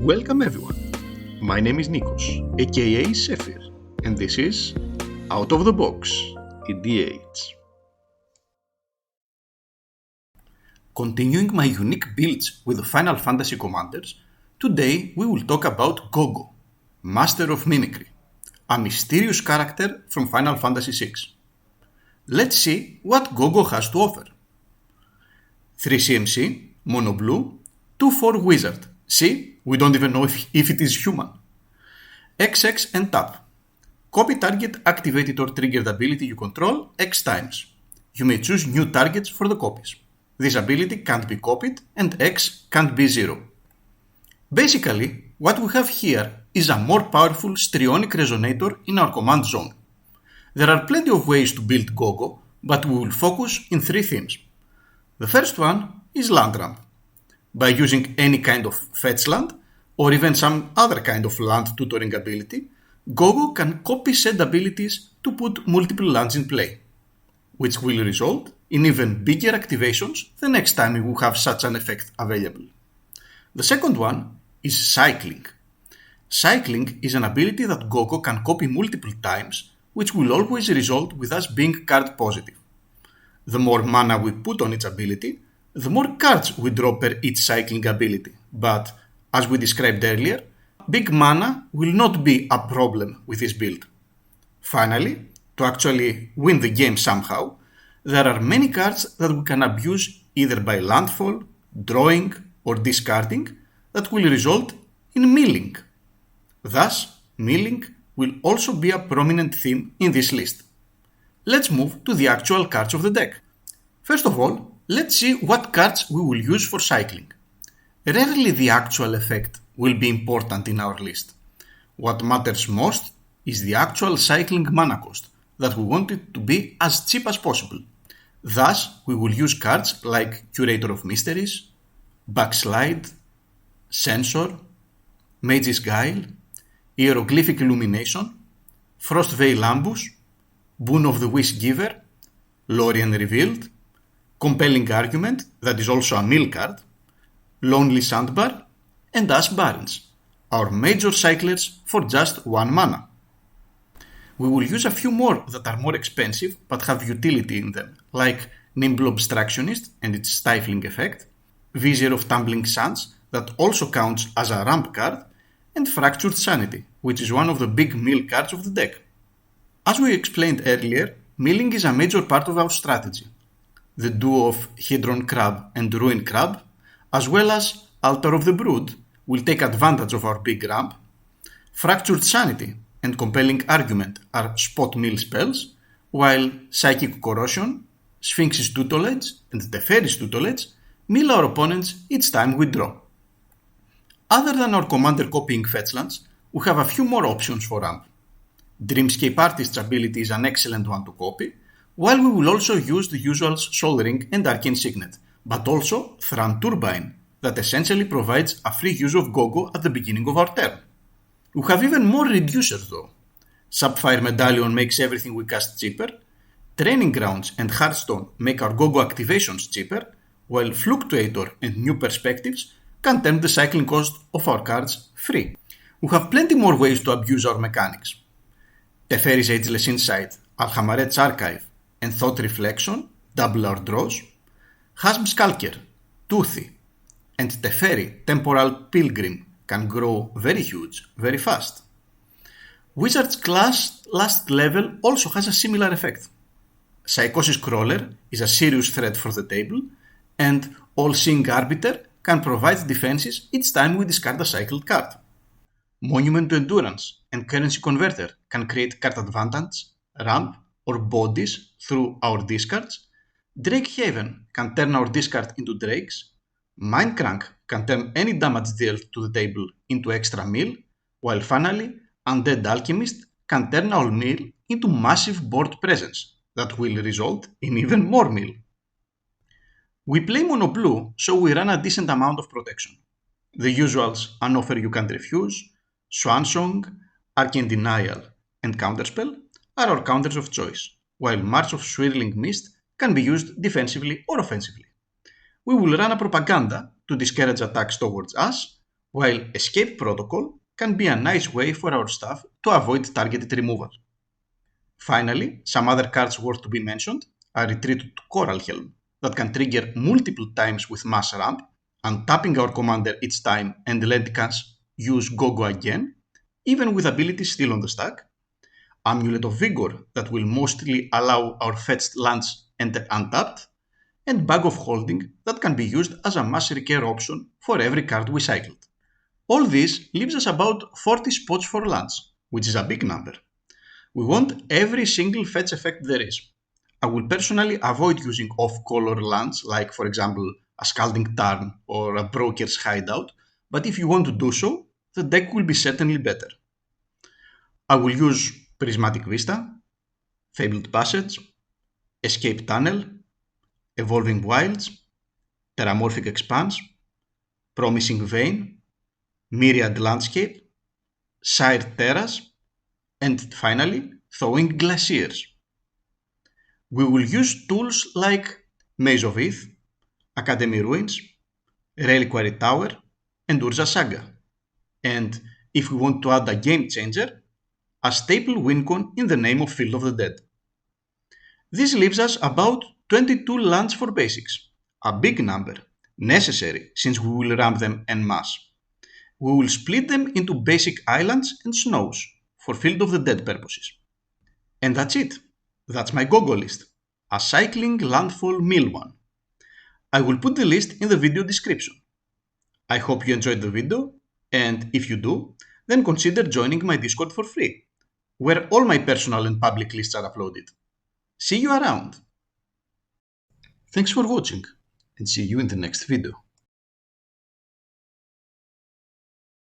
Welcome everyone. My name is Nikos, aka Sephir, and this is Out of the Box, EDH. Continuing my unique builds with the Final Fantasy commanders, today we will talk about Gogo, Master of Mimicry, a mysterious character from Final Fantasy VI. Let's see what Gogo has to offer. 3 CMC, Mono Blue, 2/4 Wizard. See, we don't even know if it is human. XX and tap. Copy target activated or triggered ability you control X times. You may choose new targets for the copies. This ability can't be copied and X can't be 0. Basically, what we have here is a more powerful strionic resonator in our command zone. There are plenty of ways to build Gogo, but we will focus in 3 themes. The first one is land ramp. By using any kind of fetch land, or even some other kind of land tutoring ability, Gogo can copy said abilities to put multiple lands in play, which will result in even bigger activations the next time we will have such an effect available. The second one is cycling. Cycling is an ability that Gogo can copy multiple times, which will always result with us being card positive. The more mana we put on each ability, the more cards we draw per each cycling ability, but as we described earlier, big mana will not be a problem with this build. Finally, to actually win the game somehow, there are many cards that we can abuse either by landfall, drawing, or discarding that will result in milling. Thus, milling will also be a prominent theme in this list. Let's move to the actual cards of the deck. First of all, let's see what cards we will use for cycling. Rarely the actual effect will be important in our list. What matters most is the actual cycling mana cost, that we want it to be as cheap as possible. Thus, we will use cards like Curator of Mysteries, Backslide, Censor, Mage's Guile, Hieroglyphic Illumination, Frostveil Ambush, Boon of the Wish Giver, Lorien Revealed, Compelling Argument, that is also a mill card, Lonely Sandbar, and Ash Barrens, our major cyclers for just 1 mana. We will use a few more that are more expensive but have utility in them, like Nimble Obstructionist and its stifling effect, Vizier of Tumbling Suns, that also counts as a ramp card, and Fractured Sanity, which is one of the big mill cards of the deck. As we explained earlier, milling is a major part of our strategy. The duo of Hedron Crab and Ruin Crab, as well as Altar of the Brood, will take advantage of our big ramp. Fractured Sanity and Compelling Argument are spot mill spells, while Psychic Corrosion, Sphinx's Tutelage, and Teferi's Tutelage mill our opponents each time we draw. Other than our commander copying fetchlands, we have a few more options for ramp. Dreamscape Artist's ability is an excellent one to copy, while we will also use the usuals Sol Ring and Arcane Signet, but also Thran Turbine, that essentially provides a free use of Gogo at the beginning of our turn. We have even more reducers though. Sapphire Medallion makes everything we cast cheaper, Training Grounds and Hearthstone make our Gogo activations cheaper, while Fluctuator and New Perspectives can turn the cycling cost of our cards free. We have plenty more ways to abuse our mechanics. Teferi's Ageless Insight, Alhamaret's Archive, and Thought Reflection double our draws. Hasm Skulker, Toothy, and Teferi Temporal Pilgrim can grow very huge, very fast. Wizard's class last level also has a similar effect. Psychosis Crawler is a serious threat for the table, and All-Seeing Arbiter can provide defenses each time we discard a cycled card. Monument to Endurance and Currency Converter can create card advantage, ramp, or bodies through our discards. Drake Haven can turn our discard into drakes. Mindcrank can turn any damage dealt to the table into extra mill, while finally Undead Alchemist can turn our mill into massive board presence that will result in even more mill. We play mono blue, so we run a decent amount of protection. The usuals An Offer You Can't Refuse, Swansong, Arcane Denial, and Counterspell are our counters of choice, while March of Swirling Mist can be used defensively or offensively. We will run a propaganda to discourage attacks towards us, while escape protocol can be a nice way for our staff to avoid targeted removal. Finally, some other cards worth to be mentioned are Retreat to Coral Helm, that can trigger multiple times with mass ramp, untapping our commander each time and letting us use Gogo again, even with abilities still on the stack. Amulet of Vigor, that will mostly allow our fetched lands enter untapped, and Bag of Holding, that can be used as a mass recare option for every card we cycled. All this leaves us about 40 spots for lands, which is a big number. We want every single fetch effect there is. I will personally avoid using off-color lands like, for example, a Scalding Tarn or a Broker's Hideout, but if you want to do so, the deck will be certainly better. I will use Prismatic Vista, Fabled Passage, Escape Tunnel, Evolving Wilds, Terramorphic Expanse, Promising Vein, Myriad Landscape, Sire Terras, and finally, Thawing Glaciers. We will use tools like Maze of Ith, Academy Ruins, Reliquary Tower, and Urza Saga. And if we want to add a game changer, a staple wincon in the name of Field of the Dead. This leaves us about 22 lands for basics, a big number, necessary since we will ramp them en masse. We will split them into basic islands and snows for Field of the Dead purposes. And that's it. That's my Gogo list, a cycling landfall mill one. I will put the list in the video description. I hope you enjoyed the video, and if you do, then consider joining my Discord for free, where all my personal and public lists are uploaded. See you around! Thanks for watching, and see you in the next video.